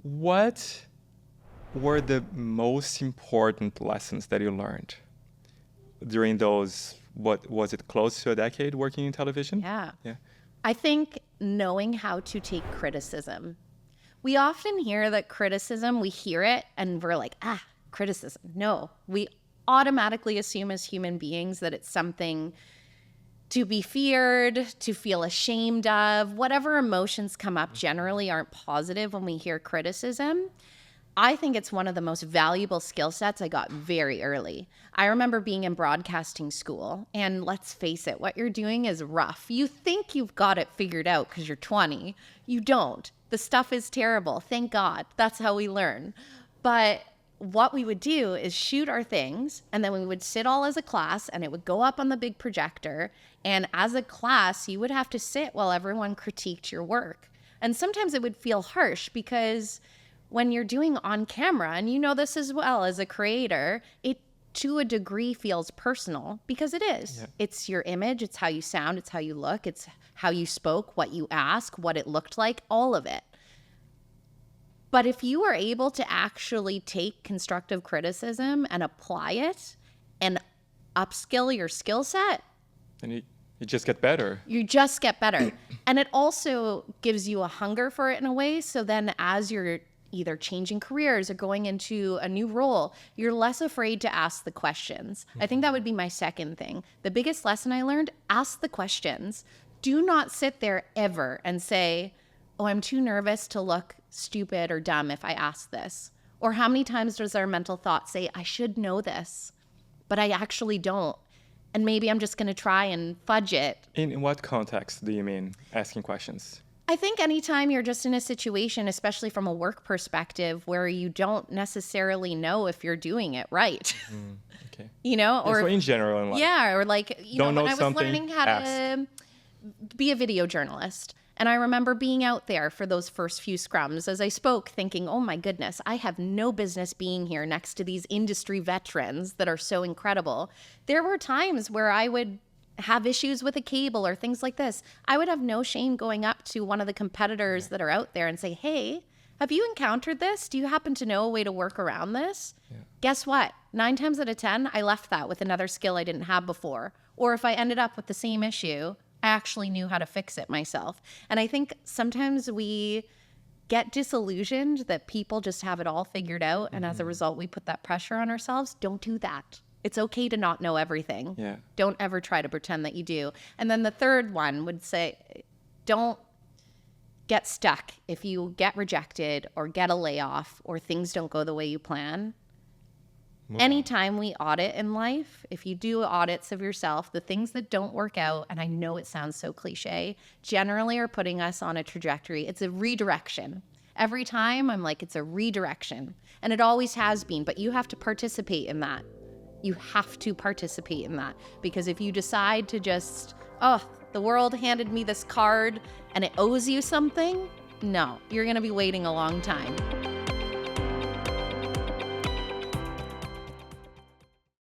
What were the most important lessons that you learned during those, what was it, close to a decade working in television? Yeah. Yeah. I think knowing how to take criticism. We often hear that criticism, we hear it and we're like, criticism. No, we automatically assume as human beings that it's something to be feared, to feel ashamed of. Whatever emotions come up generally aren't positive when we hear criticism. I think it's one of the most valuable skill sets I got very early. I remember being in broadcasting school, and let's face it, what you're doing is rough. You think you've got it figured out because you're 20. You don't. The stuff is terrible. Thank God. That's how we learn. But what we would do is shoot our things, and then we would sit all as a class, and it would go up on the big projector. And as a class, you would have to sit while everyone critiqued your work. And sometimes it would feel harsh because when you're doing on camera, and you know this as well as a creator, it to a degree feels personal because it is. Yeah. It's your image, it's how you sound, it's how you look, it's how you spoke, what you ask, what it looked like, all of it. But if you are able to actually take constructive criticism and apply it and upskill your skill set, and you just get better. You just get better. And it also gives you a hunger for it in a way. So then as you're either changing careers or going into a new role, you're less afraid to ask the questions. I think that would be my second thing. The biggest lesson I learned, ask the questions. Do not sit there ever and say, oh, I'm too nervous to look stupid or dumb if I ask this. Or how many times does our mental thought say, I should know this, but I actually don't. And maybe I'm just going to try and fudge it. In what context do you mean asking questions? I think anytime you're just in a situation, especially from a work perspective, where you don't necessarily know if you're doing it right. Okay. You know, or so in general in life. Yeah, or like, when I was learning how ask. to be a video journalist. And I remember being out there for those first few scrums as I spoke, thinking, oh my goodness, I have no business being here next to these industry veterans that are so incredible. There were times where I would have issues with a cable or things like this. I would have no shame going up to one of the competitors that are out there and say, hey, have you encountered this? Do you happen to know a way to work around this? Yeah. Guess what? 9 times out of 10, I left that with another skill I didn't have before. Or if I ended up with the same issue, I actually knew how to fix it myself. And I think sometimes we get disillusioned that people just have it all figured out. And as a result, we put that pressure on ourselves. Don't do that. It's okay to not know everything. Yeah. Don't ever try to pretend that you do. And then the third one would say, don't get stuck. If you get rejected or get a layoff or things don't go the way you plan, anytime we audit in life, if you do audits of yourself, the things that don't work out, and I know it sounds so cliche, generally are putting us on a trajectory. It's a redirection. Every time I'm like, it's a redirection. And it always has been, but you have to participate in that. You have to participate in that. Because if you decide to just, the world handed me this card and it owes you something, no, you're going to be waiting a long time.